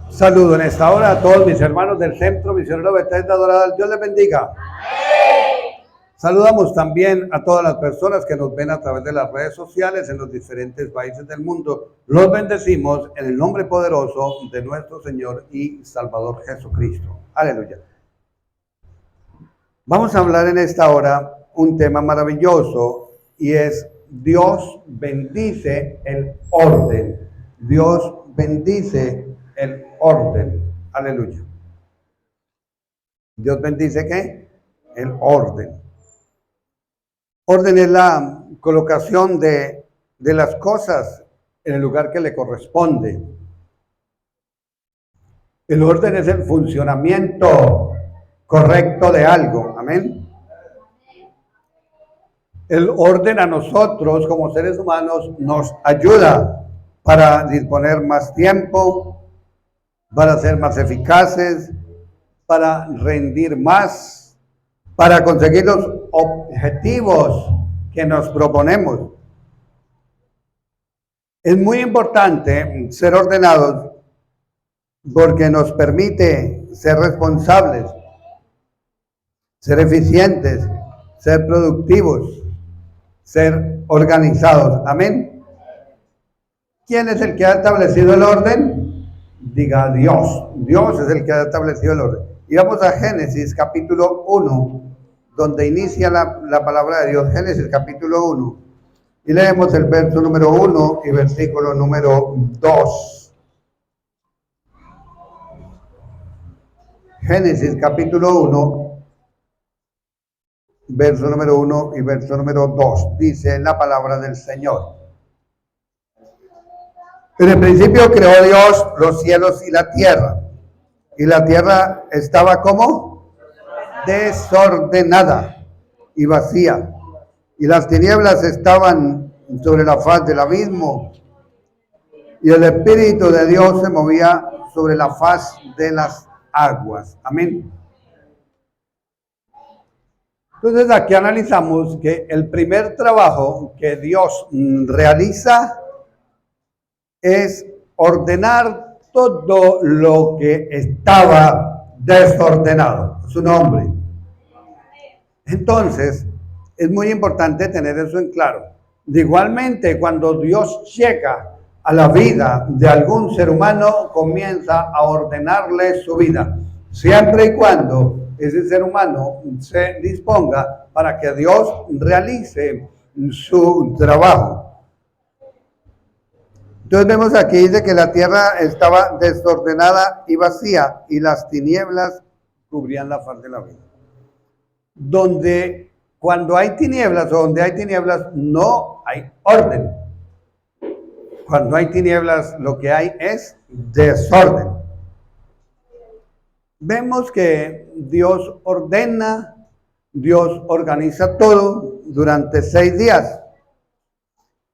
Saludo en esta hora a todos mis hermanos del Centro Misionero Bethesda Doral. Dios les bendiga. Saludamos también a todas las personas que nos ven a través de las redes sociales en los diferentes países del mundo. Los bendecimos en el nombre poderoso de nuestro Señor y Salvador Jesucristo. Aleluya. Vamos a hablar en esta hora un tema maravilloso y es Dios bendice el orden. Dios bendice el orden. Aleluya. Dios bendice ¿qué? El orden. Orden es la colocación de las cosas en el lugar que le corresponde. El orden es el funcionamiento correcto de algo. Amén. El orden a nosotros como seres humanos nos ayuda para disponer más tiempo, para ser más eficaces, para rendir más, para conseguir los objetivos que nos proponemos. Es muy importante ser ordenados porque nos permite ser responsables, ser eficientes, ser productivos, ser organizados. Amén. ¿Quién es el que ha establecido el orden? Diga Dios. Dios es el que ha establecido el orden. Y vamos a Génesis capítulo 1, donde inicia la palabra de Dios. Génesis capítulo 1. Y leemos el verso número 1 y versículo número 2. Génesis capítulo 1, verso número 1 y verso número 2. Dice la palabra del Señor. En el principio creó Dios los cielos y la tierra. Y la tierra estaba como desordenada y vacía. Y las tinieblas estaban sobre la faz del abismo. Y el Espíritu de Dios se movía sobre la faz de las aguas. Amén. Entonces aquí analizamos que el primer trabajo que Dios realiza es ordenar todo lo que estaba desordenado. Su nombre. Entonces, es muy importante tener eso en claro. De igualmente, cuando Dios llega a la vida de algún ser humano, comienza a ordenarle su vida, siempre y cuando ese ser humano se disponga para que Dios realice su trabajo. Entonces vemos aquí, dice que la tierra estaba desordenada y vacía y las tinieblas cubrían la faz de la vida. Cuando hay tinieblas o donde hay tinieblas no hay orden. Cuando hay tinieblas lo que hay es desorden. Vemos que Dios ordena, Dios organiza todo durante 6 días.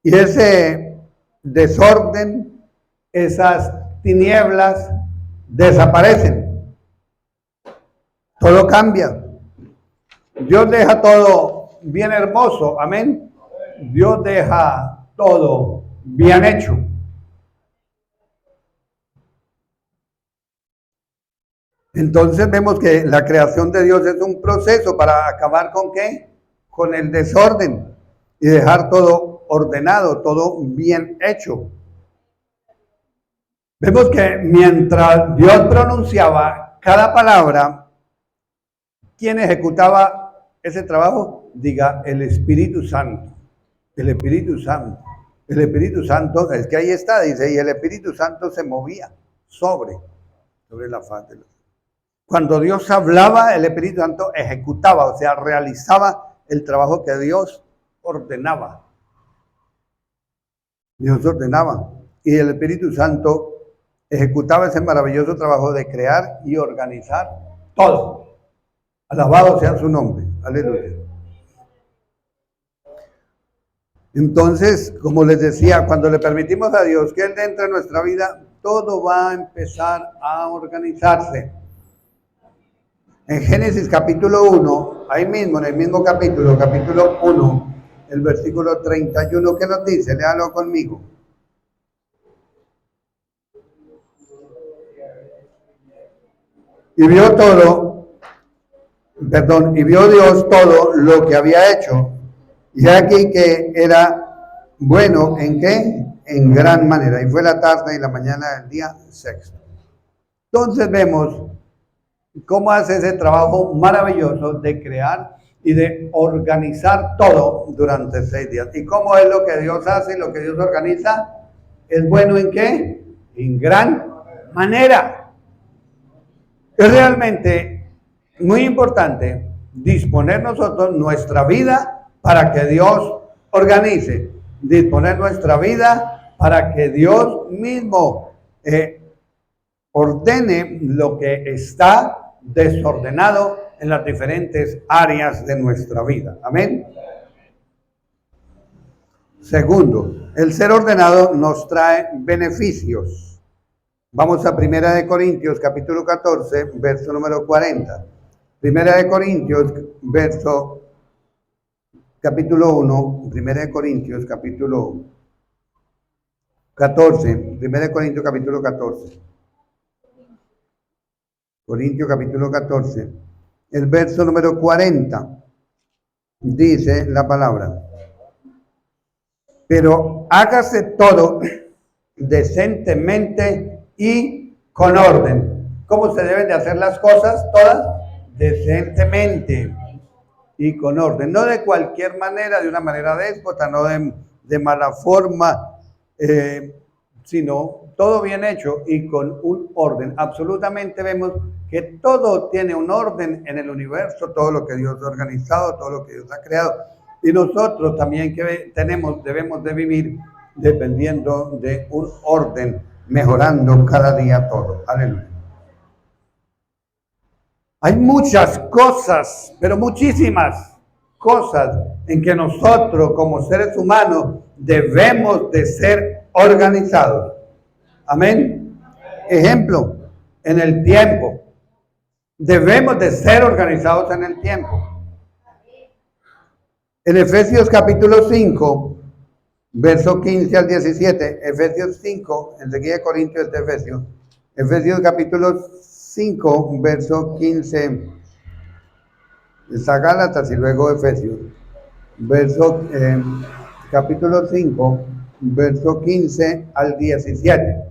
Y ese desorden, esas tinieblas desaparecen. Todo cambia. Dios deja todo bien hermoso. Amén. Dios deja todo bien hecho. Entonces vemos que la creación de Dios es un proceso para acabar ¿con qué? Con el desorden y dejar todo ordenado, todo bien hecho. Vemos que mientras Dios pronunciaba cada palabra, ¿quién ejecutaba ese trabajo? Diga el Espíritu Santo. El Espíritu Santo. El Espíritu Santo, es que ahí está, dice, y el Espíritu Santo se movía sobre la faz de la. Cuando Dios hablaba, el Espíritu Santo ejecutaba, o sea, realizaba el trabajo que Dios ordenaba. Dios ordenaba. Y el Espíritu Santo ejecutaba ese maravilloso trabajo de crear y organizar todo. Alabado sea su nombre. Aleluya. Entonces, como les decía, cuando le permitimos a Dios que Él entre en nuestra vida, todo va a empezar a organizarse. En Génesis capítulo 1, ahí mismo, en el mismo capítulo 1, el versículo 31, ¿qué nos dice? Léalo conmigo. Y vio y vio Dios todo lo que había hecho, y aquí que era bueno, ¿en qué? En gran manera. Y fue la tarde y la mañana del día sexto. Entonces vemos cómo hace ese trabajo maravilloso de crear y de organizar todo durante 6 días. ¿Y cómo es lo que Dios hace y lo que Dios organiza? ¿Es bueno en qué? En gran manera. Es realmente muy importante disponer nosotros nuestra vida para que Dios organice, disponer nuestra vida para que Dios mismo ordene lo que está desordenado en las diferentes áreas de nuestra vida. Amén. Segundo, el ser ordenado nos trae beneficios. Vamos a Primera de Corintios, capítulo 14, verso número 40. Primera de Corintios, capítulo 1, Primera de Corintios, capítulo 14, Primera de Corintios, capítulo 14. Corintios, capítulo 14, el verso número 40, dice la palabra: pero hágase todo decentemente y con orden. ¿Cómo se deben de hacer las cosas? Todas decentemente y con orden. No de cualquier manera, de una manera déspota, no de mala forma, sino todo bien hecho y con un orden. Absolutamente vemos que todo tiene un orden en el universo, todo lo que Dios ha organizado, todo lo que Dios ha creado. Y nosotros también que debemos de vivir dependiendo de un orden, mejorando cada día todo. Aleluya. Hay muchas cosas, pero muchísimas cosas en que nosotros como seres humanos debemos de ser organizados. Amén. Ejemplo, en el tiempo. Debemos de ser organizados en el tiempo. En Efesios capítulo 5, verso 15 al 17, Efesios 5, enseguida de Corintios de Efesios, Efesios capítulo 5, verso 15, está Gálatas y luego Efesios, capítulo 5, verso 15 al 17.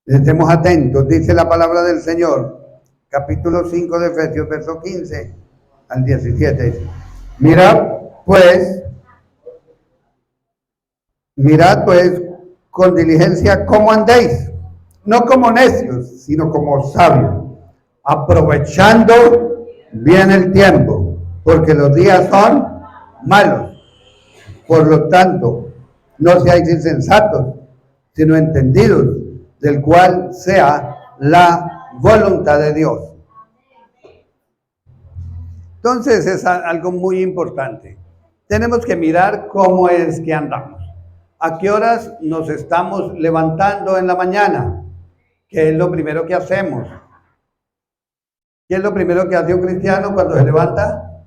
Estemos atentos, dice la palabra del Señor, capítulo 5 de Efesios, verso 15 al 17. Mirad pues con diligencia cómo andéis, no como necios, sino como sabios, aprovechando bien el tiempo, porque los días son malos. Por lo tanto, no seáis insensatos, sino entendidos, del cual sea la voluntad de Dios. Entonces es algo muy importante. Tenemos que mirar cómo es que andamos. ¿A qué horas nos estamos levantando en la mañana? ¿Qué es lo primero que hacemos? ¿Qué es lo primero que hace un cristiano cuando se levanta?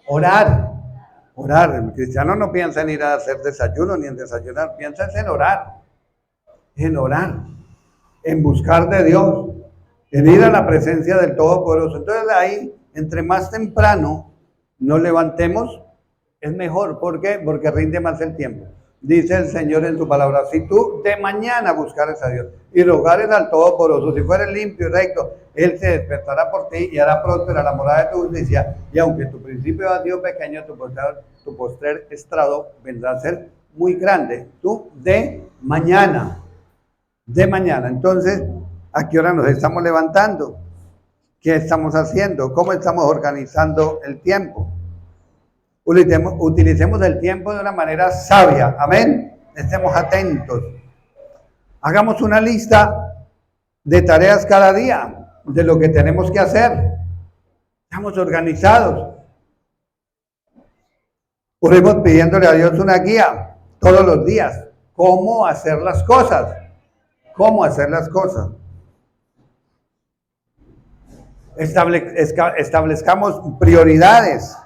Orar. Orar. El cristiano no piensa en ir a hacer desayuno ni en desayunar, piensa en orar. En orar. En buscar de Dios. En ir a la presencia del Todopoderoso. Entonces ahí, entre más temprano nos levantemos, es mejor. ¿Por qué? Porque rinde más el tiempo. Dice el Señor en su palabra: si tú de mañana buscares a Dios y rogares al Todopoderoso, si fueres limpio y recto, Él se despertará por ti y hará próspera la morada de tu justicia. Y aunque tu principio ha sido pequeño, tu postrer estrado vendrá a ser muy grande. Tú de mañana. De mañana. Entonces, ¿a qué hora nos estamos levantando? ¿Qué estamos haciendo? ¿Cómo estamos organizando el tiempo? Utilicemos el tiempo de una manera sabia. Amén. Estemos atentos. Hagamos una lista de tareas cada día, de lo que tenemos que hacer. Estamos organizados. Oremos pidiéndole a Dios una guía todos los días. ¿Cómo hacer las cosas? ¿Cómo hacer las cosas? Establezcamos prioridades.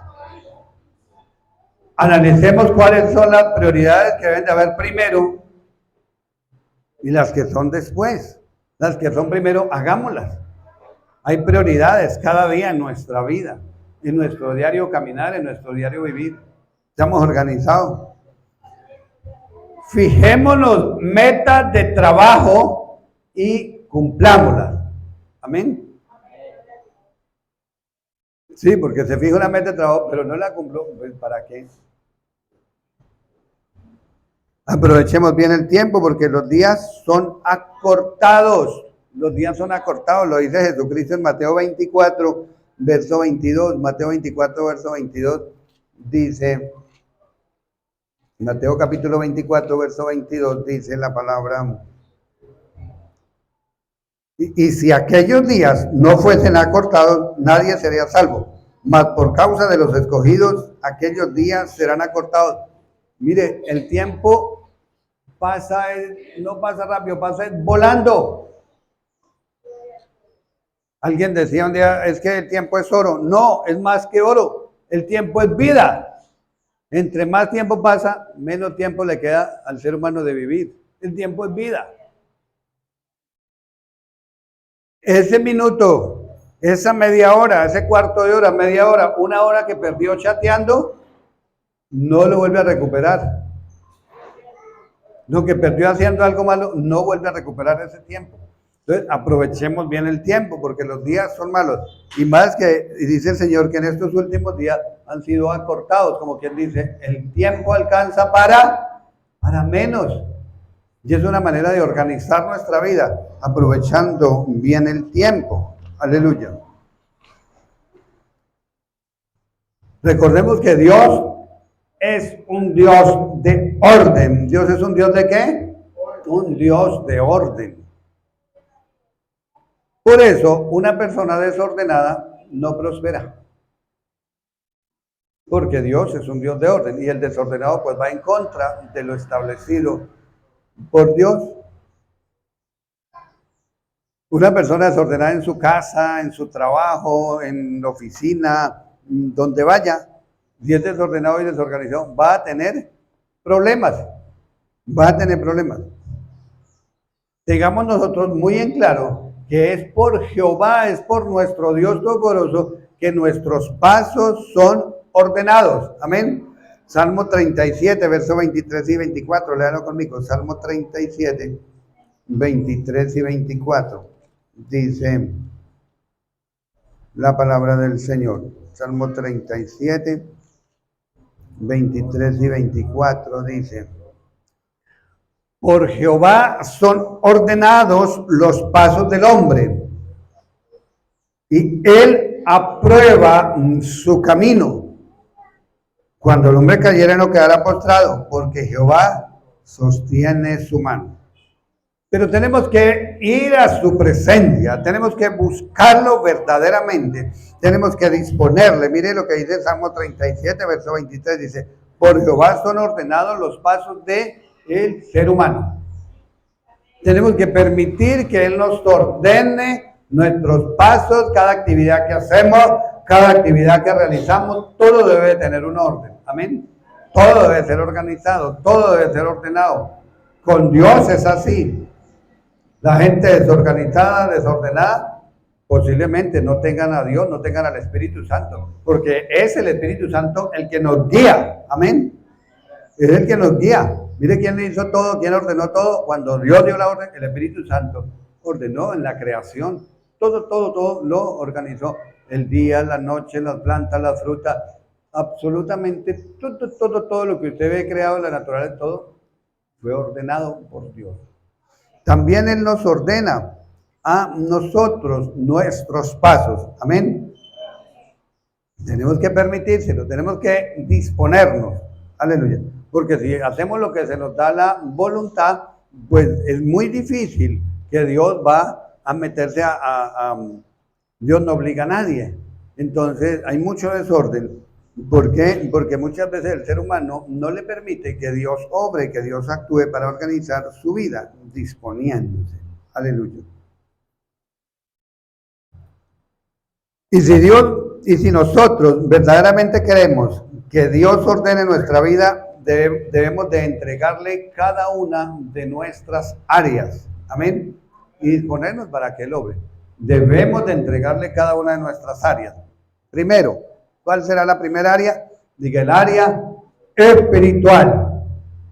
Analicemos cuáles son las prioridades que deben de haber primero y las que son después. Las que son primero, hagámoslas. Hay prioridades cada día en nuestra vida, en nuestro diario caminar, en nuestro diario vivir. Estamos organizados. Fijémonos metas de trabajo y cumplámoslas. Amén. Sí, porque se fija una meta de trabajo, pero no la cumplo, pues ¿para qué? Aprovechemos bien el tiempo porque los días son acortados. Los días son acortados, lo dice Jesucristo en Mateo 24, verso 22. Mateo 24, verso 22 dice, Mateo capítulo 24, verso 22 dice la palabra, y si aquellos días no fuesen acortados, nadie sería salvo. Mas por causa de los escogidos, aquellos días serán acortados. Mire, el tiempo pasa, no pasa rápido, pasa volando. Alguien decía un día, es que el tiempo es oro. No, es más que oro. El tiempo es vida. Entre más tiempo pasa, menos tiempo le queda al ser humano de vivir. El tiempo es vida. Ese minuto, esa media hora, ese cuarto de hora, media hora, una hora que perdió chateando, no lo vuelve a recuperar. Lo que perdió haciendo algo malo, no vuelve a recuperar ese tiempo. Entonces, aprovechemos bien el tiempo, porque los días son malos. Y más que, y dice el Señor que en estos últimos días han sido acortados, como quien dice, el tiempo alcanza para menos. Y es una manera de organizar nuestra vida, aprovechando bien el tiempo. Aleluya. Recordemos que Dios es un Dios de orden. ¿Dios es un Dios de qué? Un Dios de orden. Por eso, una persona desordenada no prospera. Porque Dios es un Dios de orden y el desordenado pues va en contra de lo establecido por Dios. Una persona desordenada en su casa, en su trabajo, en la oficina, donde vaya, si es desordenado y desorganizado, va a tener problemas. Va a tener problemas. Tengamos nosotros muy en claro que es por Jehová, es por nuestro Dios Todopoderoso que nuestros pasos son ordenados. Amén. Salmo 37, versos 23 y 24. Léanlo conmigo. Salmo 37, 23 y 24. Dice la palabra del Señor. Salmo 37, 23 y 24 dice: por Jehová son ordenados los pasos del hombre, y él aprueba su camino. Cuando el hombre cayera no quedará postrado, porque Jehová sostiene su mano. Pero tenemos que ir a su presencia, tenemos que buscarlo verdaderamente, tenemos que disponerle. Mire lo que dice Salmo 37, verso 23, dice: por Jehová son ordenados los pasos de el ser humano. Tenemos que permitir que Él nos ordene nuestros pasos, cada actividad que hacemos, cada actividad que realizamos, todo debe tener un orden. Amén. Todo debe ser organizado, todo debe ser ordenado. Con Dios es así. La gente desorganizada, desordenada, posiblemente no tengan a Dios, no tengan al Espíritu Santo, porque es el Espíritu Santo el que nos guía. Amén. Es el que nos guía. Mire quién hizo todo, quién ordenó todo. Cuando Dios dio la orden, el Espíritu Santo ordenó en la creación. Todo lo organizó. El día, la noche, las plantas, las frutas, absolutamente todo lo que usted ve creado en la naturaleza, todo fue ordenado por Dios. También Él nos ordena a nosotros nuestros pasos. Amén. Tenemos que permitírselo, tenemos que disponernos. Aleluya. Porque si hacemos lo que se nos da la voluntad, pues es muy difícil que Dios va a meterse Dios no obliga a nadie. Entonces hay mucho desorden. ¿Por qué? Porque muchas veces el ser humano no le permite que Dios obre, que Dios actúe para organizar su vida, disponiéndose. Aleluya. Y si nosotros verdaderamente queremos que Dios ordene nuestra vida, debemos de entregarle cada una de nuestras áreas. Amén. Y disponernos para que Él obre. debemos de entregarle cada una de nuestras áreas. Primero, ¿cuál será la primera área? Diga, el área espiritual.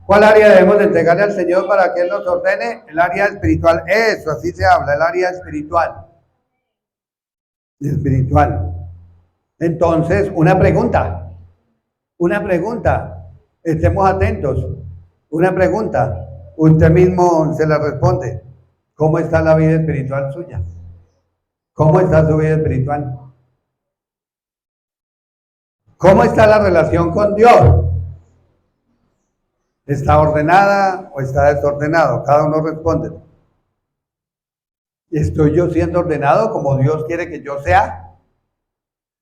¿Cuál área debemos de entregarle al Señor para que Él nos ordene? El área espiritual. Eso, así se habla, el área espiritual. Espiritual. Entonces, una pregunta. Estemos atentos. Una pregunta. Usted mismo se la responde. ¿Cómo está la vida espiritual suya? ¿Cómo está su vida espiritual? ¿Cómo está la relación con Dios? ¿Está ordenada o está desordenado? Cada uno responde. ¿Estoy yo siendo ordenado como Dios quiere que yo sea?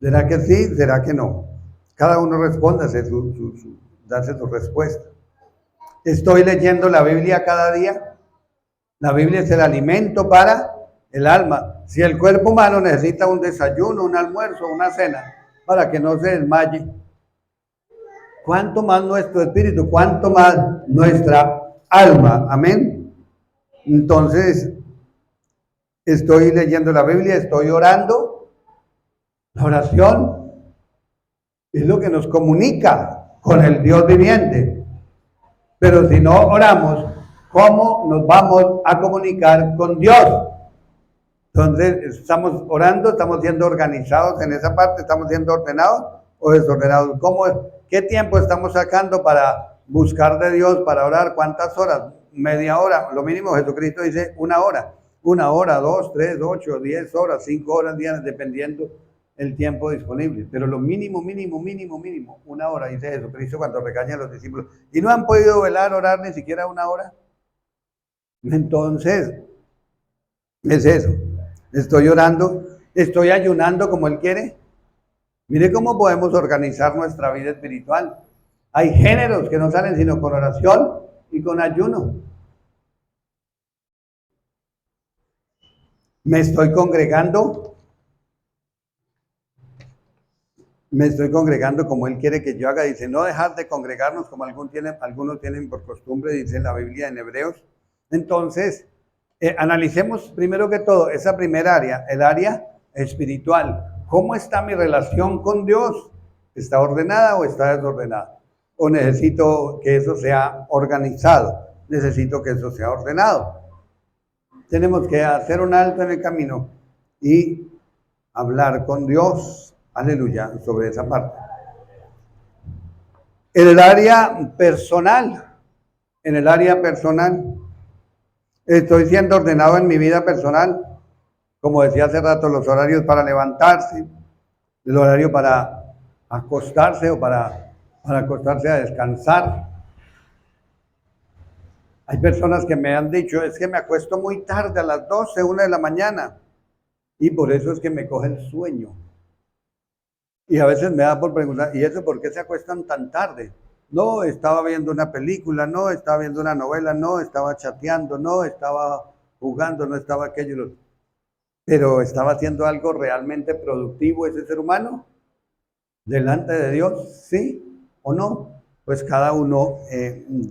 ¿Será que sí? ¿Será que no? Cada uno responde, darse su respuesta. ¿Estoy leyendo la Biblia cada día? La Biblia es el alimento para el alma. Si el cuerpo humano necesita un desayuno, un almuerzo, una cena, para que no se desmaye, ¿cuánto más nuestro espíritu? ¿Cuánto más nuestra alma? Amén. Entonces, estoy leyendo la Biblia, estoy orando. La oración es lo que nos comunica con el Dios viviente. Pero si no oramos, ¿cómo nos vamos a comunicar con Dios? Entonces, estamos orando, estamos siendo organizados en esa parte, estamos siendo ordenados o desordenados. ¿Qué tiempo estamos sacando para buscar de Dios, para orar? ¿Cuántas horas? Media hora. Lo mínimo Jesucristo dice 1 hora. 1 hora, 2, 3, 8, 10 horas, 5 horas diarias, dependiendo el tiempo disponible. Pero lo mínimo, 1 hora, dice Jesucristo cuando regaña a los discípulos. Y no han podido velar, orar ni siquiera 1 hora. Entonces, es eso. Estoy orando, estoy ayunando como Él quiere. Mire cómo podemos organizar nuestra vida espiritual. Hay géneros que no salen sino con oración y con ayuno. Me estoy congregando como Él quiere que yo haga. Dice, no dejar de congregarnos como algunos tienen por costumbre, dice la Biblia en Hebreos. Entonces, analicemos primero que todo esa primera área, el área espiritual. ¿Cómo está mi relación con Dios? ¿Está ordenada o está desordenada? ¿O necesito que eso sea organizado? Necesito que eso sea ordenado. Tenemos que hacer un alto en el camino y hablar con Dios, aleluya, sobre esa parte. En el área personal, estoy siendo ordenado en mi vida personal, como decía hace rato, los horarios para levantarse, el horario para acostarse o para acostarse a descansar. Hay personas que me han dicho, es que me acuesto muy tarde, a las 12, 1 de la mañana, y por eso es que me coge el sueño. Y a veces me da por preguntar, ¿y eso por qué se acuestan tan tarde? No, estaba viendo una película, no, estaba viendo una novela, no, estaba chateando, no, estaba jugando, no estaba aquello. Pero ¿estaba haciendo algo realmente productivo ese ser humano? ¿Delante de Dios? ¿Sí o no? Pues cada uno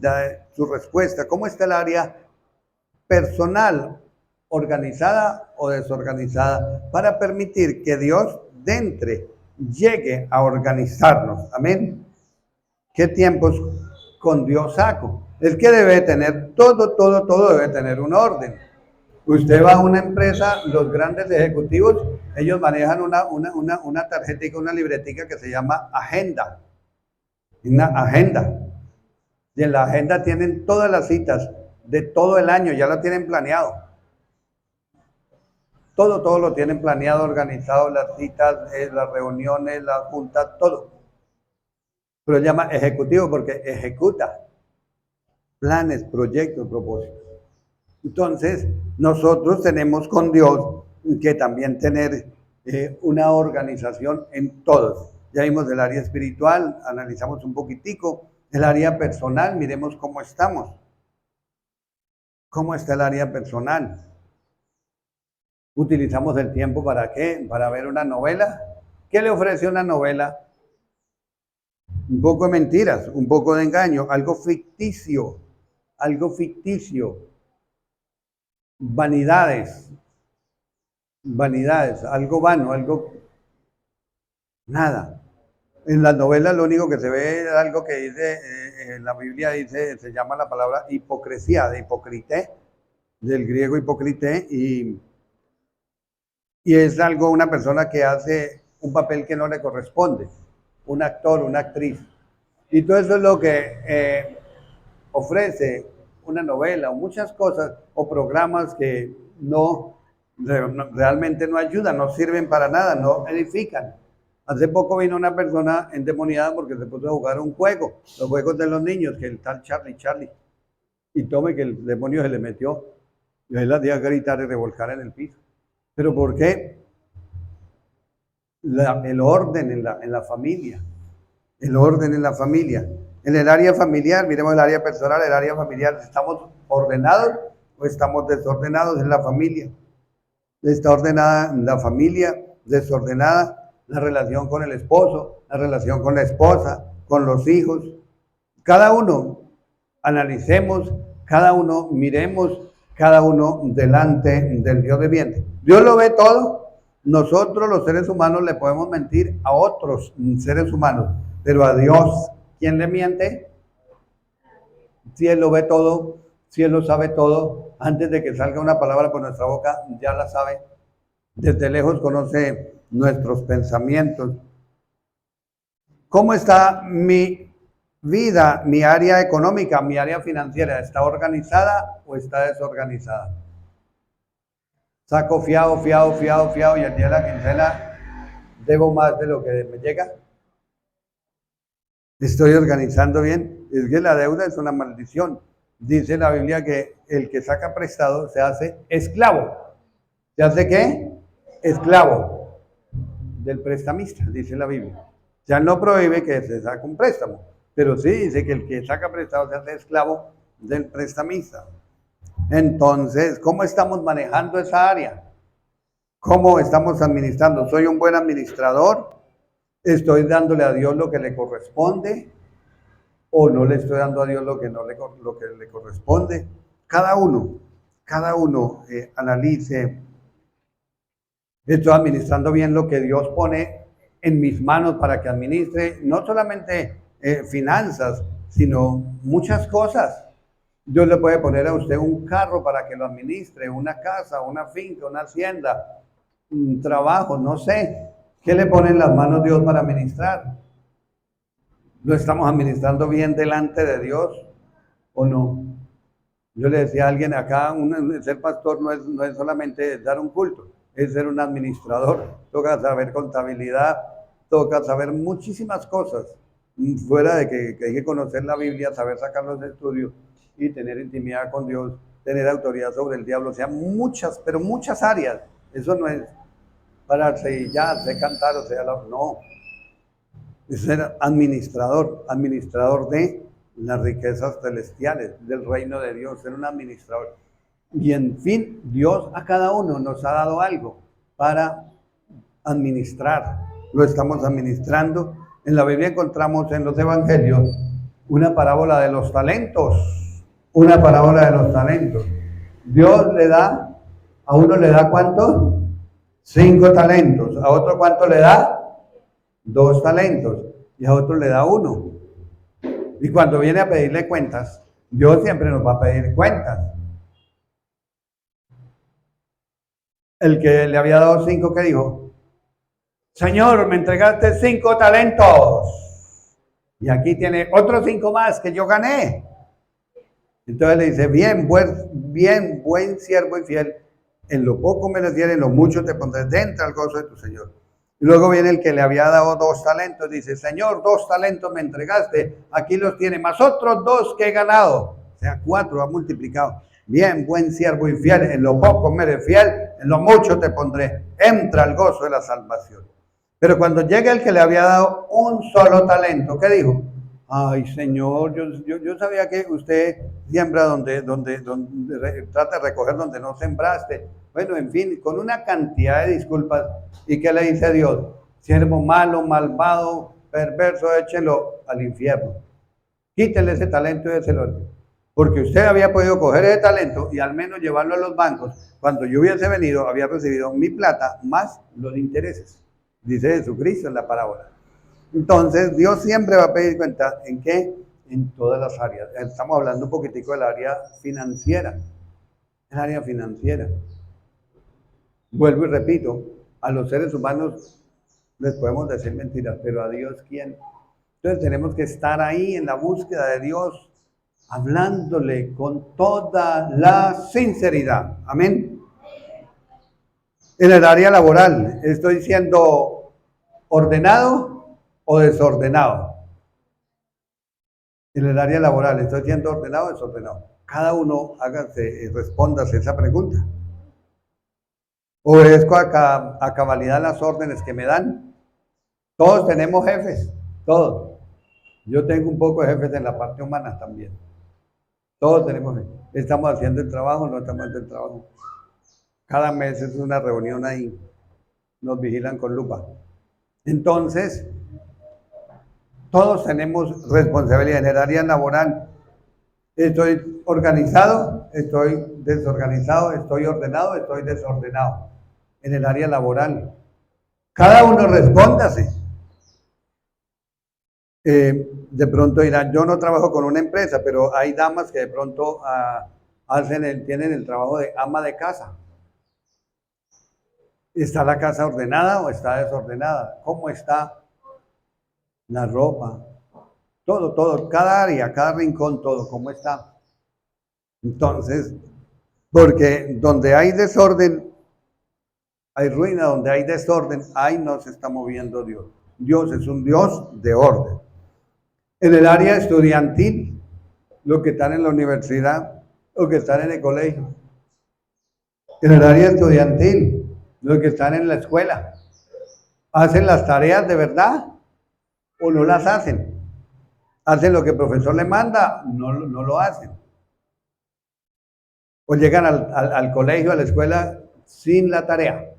da su respuesta. ¿Cómo está el área personal? ¿Organizada o desorganizada? Para permitir que Dios llegue a organizarnos. Amén. ¿Qué tiempos con Dios saco? Es que debe tener todo debe tener un orden. Usted va a una empresa, los grandes ejecutivos, ellos manejan una tarjetita, una libretica que se llama agenda. Una agenda. Y en la agenda tienen todas las citas de todo el año, ya lo tienen planeado. Todo lo tienen planeado, organizado, las citas, las reuniones, las juntas, todo. Pero se llama ejecutivo porque ejecuta planes, proyectos, propósitos. Entonces, nosotros tenemos con Dios que también tener una organización en todos. Ya vimos el área espiritual, analizamos un poquitico. El área personal, miremos cómo estamos. ¿Cómo está el área personal? ¿Utilizamos el tiempo para qué? ¿Para ver una novela? ¿Qué le ofrece una novela? Un poco de mentiras, un poco de engaño, algo ficticio. Vanidades. vanidades, algo vano, algo, nada. En las novelas lo único que se ve es algo que dice, en la Biblia dice, se llama la palabra hipocresía, de hipocrité, del griego hipocrité, y es algo, una persona que hace un papel que no le corresponde, un actor, una actriz. Y todo eso es lo que ofrece una novela o muchas cosas o programas que realmente no ayudan, no sirven para nada, no edifican. Hace poco vino una persona endemoniada porque se puso a jugar un juego, los juegos de los niños, que el tal Charlie, y tome que el demonio se le metió y él la hacía gritar y revolcar en el piso. ¿Pero por qué? El orden en la familia, el orden en la familia. En el área familiar, miremos el área personal, el área familiar, ¿estamos ordenados o estamos desordenados en la familia? Está ordenada la familia, desordenada la relación con el esposo, la relación con la esposa, con los hijos. Cada uno analicemos, cada uno miremos, cada uno delante del Dios viviente. Dios lo ve todo. Nosotros los seres humanos le podemos mentir a otros seres humanos, pero a Dios, ¿quién le miente? Si Él lo ve todo, si Él lo sabe todo, antes de que salga una palabra por nuestra boca, ya la sabe. Desde lejos conoce nuestros pensamientos. ¿Cómo está mi vida, mi área económica, mi área financiera? ¿Está organizada o está desorganizada? Saco fiado y al día de la quincena debo más de lo que me llega. ¿Estoy organizando bien? Es que la deuda es una maldición. Dice la Biblia que el que saca prestado se hace esclavo. ¿Se hace qué? Esclavo del prestamista, dice la Biblia. Ya no prohíbe que se saque un préstamo, pero sí dice que el que saca prestado se hace esclavo del prestamista. Entonces, ¿cómo estamos manejando esa área? ¿Cómo estamos administrando? ¿Soy un buen administrador? ¿Estoy dándole a Dios lo que le corresponde? ¿O no le estoy dando a Dios lo que le corresponde? Cada uno analice. Estoy administrando bien lo que Dios pone en mis manos para que administre, no solamente finanzas, sino muchas cosas. Dios le puede poner a usted un carro para que lo administre, una casa, una finca, una hacienda, un trabajo, no sé. ¿Qué le pone en las manos Dios para administrar? ¿Lo estamos administrando bien delante de Dios o no? Yo le decía a alguien acá, ser pastor no es solamente dar un culto, es ser un administrador. Toca saber contabilidad, toca saber muchísimas cosas, fuera de que hay que conocer la Biblia, saber sacar los estudios y tener intimidad con Dios, tener autoridad sobre el diablo, o sea, muchas, pero muchas áreas. Eso no es pararse y ya, sé cantar, o sea, no. Es ser administrador de las riquezas celestiales, del reino de Dios, ser un administrador. Y en fin, Dios a cada uno nos ha dado algo para administrar. Lo estamos administrando. En la Biblia encontramos en los evangelios una parábola de los talentos. Una parábola de los talentos. Dios le da, a uno le da ¿cuánto? 5 talentos. A otro ¿cuánto le da? 2 talentos. Y a otro le da 1. Y cuando viene a pedirle cuentas, Dios siempre nos va a pedir cuentas. El que le había dado 5, ¿qué dijo? Señor, me entregaste 5 talentos. Y aquí tiene otros 5 más que yo gané. Entonces le dice, bien, buen siervo y fiel. En lo poco me les en lo mucho te pondré dentro al gozo de tu Señor. Y luego viene el que le había dado 2 talentos, dice, Señor, 2 talentos me entregaste, aquí los tiene, más otros 2 que he ganado. O sea, 4 ha multiplicado. Bien, buen siervo y fiel, en lo poco me eres fiel, en lo mucho te pondré. Entra al gozo de la salvación. Pero cuando llega el que le había dado un solo talento, ¿qué dijo? Ay, Señor, yo sabía que usted siembra donde trata de recoger donde no sembraste. Bueno, en fin, con una cantidad de disculpas. ¿Y qué le dice Dios? Siervo malo, malvado, perverso, échelo al infierno. Quítele ese talento y déselo. Porque usted había podido coger ese talento y al menos llevarlo a los bancos. Cuando yo hubiese venido, había recibido mi plata más los intereses. Dice Jesucristo en la parábola. Entonces, Dios siempre va a pedir cuenta. ¿En qué? En todas las áreas. Estamos hablando un poquitico del área financiera. El área financiera. Vuelvo y repito, a los seres humanos les podemos decir mentiras, pero a Dios, ¿quién? Entonces tenemos que estar ahí en la búsqueda de Dios, hablándole con toda la sinceridad. Amén. En el área laboral, ¿estoy siendo ordenado o desordenado? En el área laboral, ¿estoy siendo ordenado o desordenado? Cada uno hágase, respóndase esa pregunta. ¿Obedezco a cabalidad las órdenes que me dan? Todos tenemos jefes, todos. Yo tengo un poco de jefes en la parte humana también. Todos tenemos jefes. ¿Estamos haciendo el trabajo? No estamos haciendo el trabajo. Cada mes es una reunión ahí. Nos vigilan con lupa. Entonces, todos tenemos responsabilidad en el área laboral. ¿Estoy organizado? ¿Estoy desorganizado? ¿Estoy ordenado? ¿Estoy desordenado? En el área laboral. Cada uno respóndase. De pronto dirán, yo no trabajo con una empresa, pero hay damas que de pronto tienen el trabajo de ama de casa. ¿Está la casa ordenada o está desordenada? ¿Cómo está la ropa? Todo, cada área, cada rincón, todo, ¿cómo está? Entonces, porque donde hay desorden, hay ruina, donde hay desorden, ahí no se está moviendo Dios. Dios es un Dios de orden. En el área estudiantil, los que están en la universidad, los que están en el colegio. En el área estudiantil, los que están en la escuela. ¿Hacen las tareas de verdad o no las hacen? ¿Hacen lo que el profesor le manda? No lo hacen. O llegan al colegio, a la escuela, sin la tarea,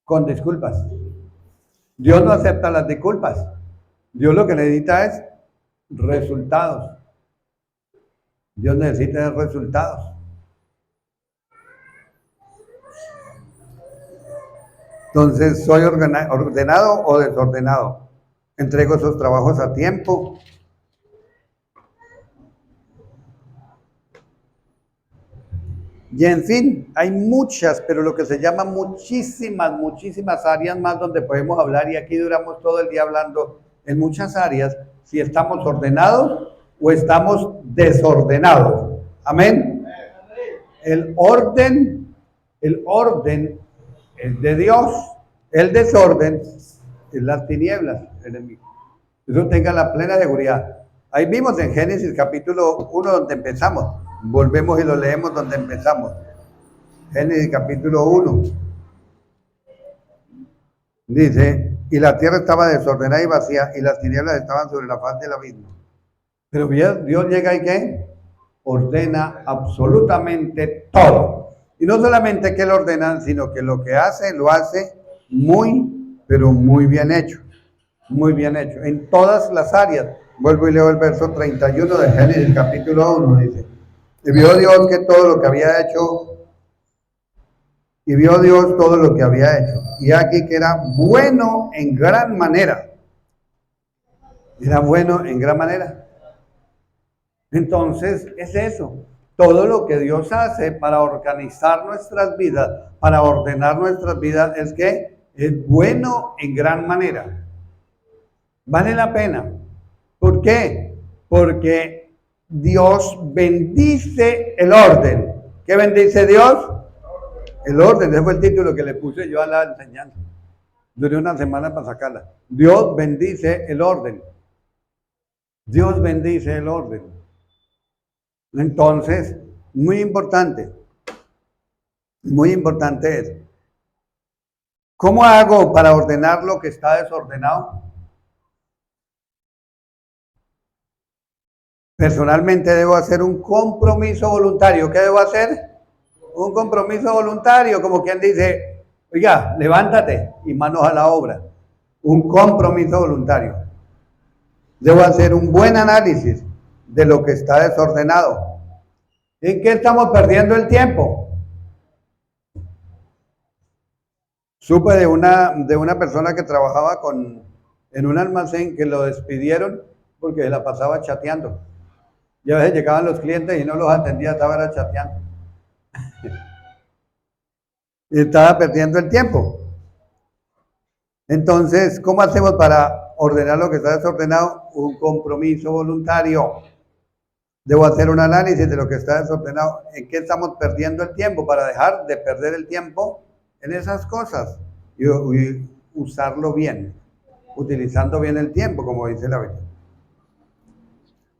con disculpas. Dios no acepta las disculpas. Dios lo que necesita es resultados. Dios necesita resultados. Entonces, ¿soy ordenado o desordenado? ¿Entrego esos trabajos a tiempo? Y en fin, hay muchas, pero lo que se llama muchísimas áreas más donde podemos hablar, y aquí duramos todo el día hablando en muchas áreas, si estamos ordenados o estamos desordenados. Amén. El orden es de Dios, el desorden es las tinieblas, enemigo. Eso tenga la plena seguridad. Ahí vimos en Génesis capítulo 1 donde empezamos. Volvemos y lo leemos donde empezamos. Génesis capítulo 1. Dice, y la tierra estaba desordenada y vacía, y las tinieblas estaban sobre la faz del abismo. Pero Dios llega y ¿qué? Ordena absolutamente todo. Y no solamente que Él ordena, sino que lo que hace, lo hace muy, pero muy bien hecho. Muy bien hecho. En todas las áreas. Vuelvo y leo el verso 31 de Génesis capítulo 1. Dice, y vio Dios que todo lo que había hecho, y vio Dios todo lo que había hecho. Y aquí que era bueno en gran manera. Era bueno en gran manera. Entonces, es eso. Todo lo que Dios hace para organizar nuestras vidas, para ordenar nuestras vidas, es que es bueno en gran manera. Vale la pena. ¿Por qué? Porque Dios bendice el orden. ¿Qué bendice Dios? El orden. Ese fue el título que le puse yo a la enseñanza. Duré una semana para sacarla. Dios bendice el orden. Dios bendice el orden. Entonces, muy importante es, ¿cómo hago para ordenar lo que está desordenado? Personalmente debo hacer un compromiso voluntario. ¿Qué debo hacer? Un compromiso voluntario, como quien dice, oiga, levántate y manos a la obra. Un compromiso voluntario. Debo hacer un buen análisis de lo que está desordenado. ¿En qué estamos perdiendo el tiempo? Supe de una persona que trabajaba en un almacén que lo despidieron porque se la pasaba chateando. Y a veces llegaban los clientes y no los atendía, estaba chateando. Y estaba perdiendo el tiempo. Entonces, ¿cómo hacemos para ordenar lo que está desordenado? Un compromiso voluntario. Debo hacer un análisis de lo que está desordenado. ¿En qué estamos perdiendo el tiempo? Para dejar de perder el tiempo en esas cosas y usarlo bien, utilizando bien el tiempo, como dice la Biblia.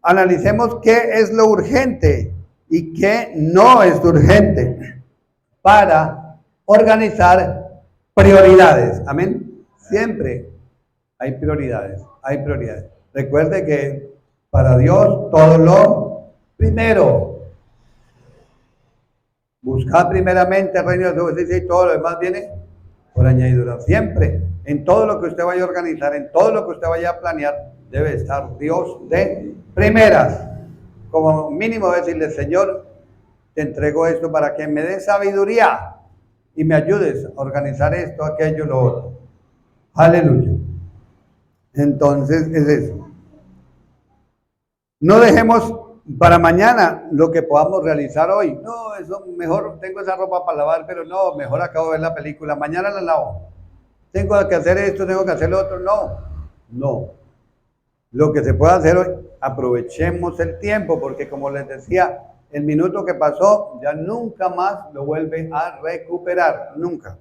Analicemos qué es lo urgente y qué no es urgente para organizar prioridades. Amén. Siempre hay prioridades, hay prioridades. Recuerde que para Dios todo lo primero. Buscad primeramente el reino de Dios y todo lo demás viene por añadidura. Siempre, en todo lo que usted vaya a organizar, en todo lo que usted vaya a planear, debe estar Dios de primeras. Como mínimo decirle, Señor, te entrego esto para que me des sabiduría y me ayudes a organizar esto, aquello, lo otro. Aleluya. Entonces es eso. No dejemos para mañana lo que podamos realizar hoy. No, eso mejor, tengo esa ropa para lavar, pero no, mejor acabo de ver la película, mañana la lavo. Tengo que hacer esto, tengo que hacer lo otro. No. Lo que se puede hacer hoy, aprovechemos el tiempo, porque como les decía, el minuto que pasó ya nunca más lo vuelve a recuperar, nunca.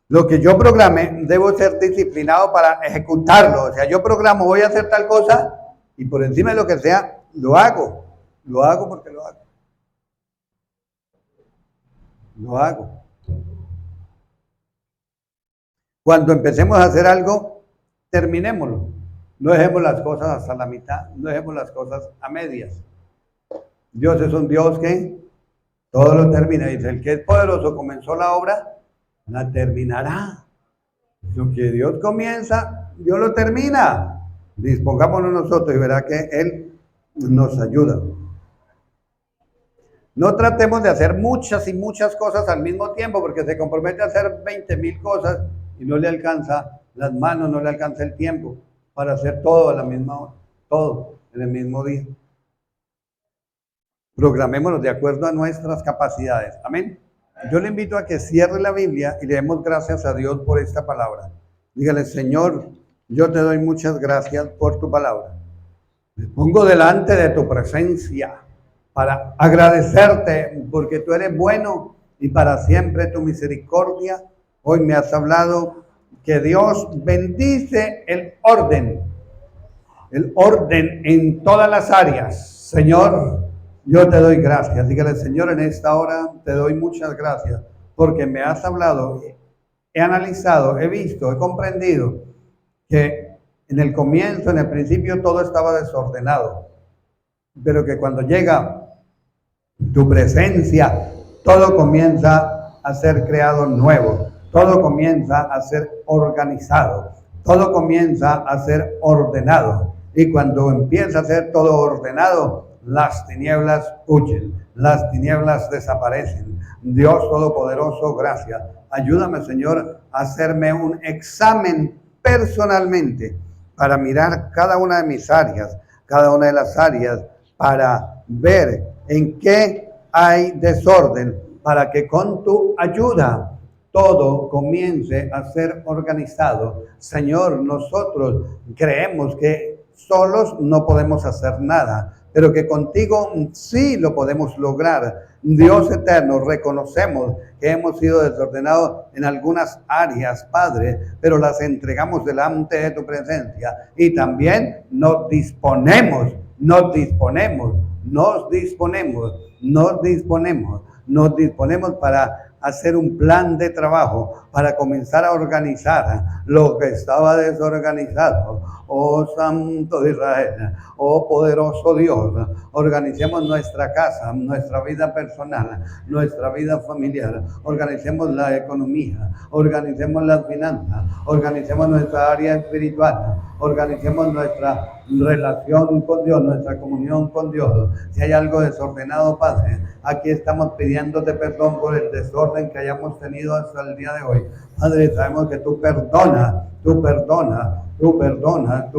Lo que yo programe, debo ser disciplinado para ejecutarlo. O sea, yo programo, voy a hacer tal cosa y por encima de lo que sea, lo hago. Lo hago porque lo hago. Lo hago. Cuando empecemos a hacer algo, terminémoslo. No dejemos las cosas hasta la mitad, no dejemos las cosas a medias. Dios es un Dios que todo lo termina. Dice, el que es poderoso comenzó la obra, la terminará. Lo que Dios comienza, Dios lo termina. Dispongámonos nosotros y verá que Él nos ayuda. No tratemos de hacer muchas y muchas cosas al mismo tiempo, porque se compromete a hacer 20,000 cosas y no le alcanza las manos, no le alcanza el tiempo para hacer todo a la misma hora, todo en el mismo día. Programémonos de acuerdo a nuestras capacidades. Amén. Yo le invito a que cierre la Biblia y le demos gracias a Dios por esta palabra. Dígale, Señor, yo te doy muchas gracias por tu palabra. Me pongo delante de tu presencia para agradecerte porque tú eres bueno y para siempre tu misericordia. Hoy me has hablado que Dios bendice el orden en todas las áreas. Señor, yo te doy gracias. Dígale, Señor, en esta hora te doy muchas gracias porque me has hablado, he analizado, he visto, he comprendido que en el comienzo, en el principio, todo estaba desordenado, pero que cuando llega tu presencia, todo comienza a ser creado nuevo, todo comienza a ser organizado, todo comienza a ser ordenado. Y cuando empieza a ser todo ordenado, las tinieblas huyen, las tinieblas desaparecen. Dios Todopoderoso, gracias. Ayúdame, Señor, a hacerme un examen personalmente para mirar cada una de mis áreas, cada una de las áreas, para ver en qué hay desorden, para que con tu ayuda todo comience a ser organizado. Señor, nosotros creemos que solos no podemos hacer nada, pero que contigo sí lo podemos lograr. Dios eterno, reconocemos que hemos sido desordenados en algunas áreas, Padre, pero las entregamos delante de tu presencia y también nos disponemos para hacer un plan de trabajo, para comenzar a organizar lo que estaba desorganizado. Oh Santo de Israel, oh poderoso Dios, organicemos nuestra casa, nuestra vida personal, nuestra vida familiar, organicemos la economía, organicemos las finanzas, organicemos nuestra área espiritual, organicemos nuestra relación con Dios, nuestra comunión con Dios. Si hay algo desordenado, Padre, aquí estamos pidiéndote perdón por el desorden que hayamos tenido hasta el día de hoy. Padre, sabemos que tú perdonas, tú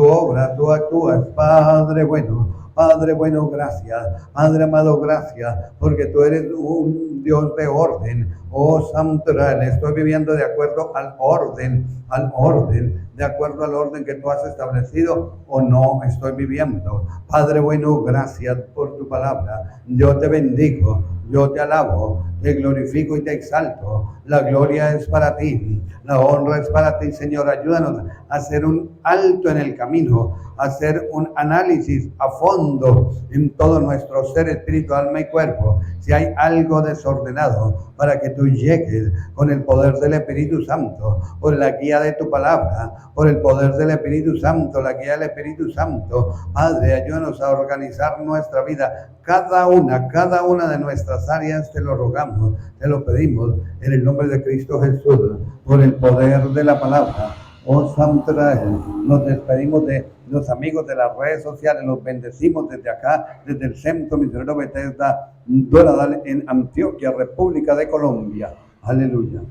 obras, tú actúas, Padre bueno, gracias. Padre amado, gracias, porque tú eres un Dios de orden. Oh Santo Israel, estoy viviendo de acuerdo al orden, de acuerdo al orden que tú has establecido, o no estoy viviendo. Padre bueno, gracias por tu palabra. Yo te bendigo, yo te alabo, te glorifico y te exalto. La gloria es para ti, la honra es para ti, Señor. Ayúdanos a hacer un alto en el camino, a hacer un análisis a fondo en todo nuestro ser, espíritu, alma y cuerpo. Si hay algo desordenado, para que tú llegues con el poder del Espíritu Santo, por la guía de tu palabra, por el poder del Espíritu Santo, la guía del Espíritu Santo. Padre, ayúdanos a organizar nuestra vida, cada una de nuestras áreas, te lo rogamos, te lo pedimos, en el nombre de Cristo Jesús, por el poder de la palabra. Oh Santo Israel, nos despedimos de los amigos de las redes sociales, los bendecimos desde acá, desde el Centro Misionero Bethesda Doradal en Antioquia, República de Colombia. Aleluya.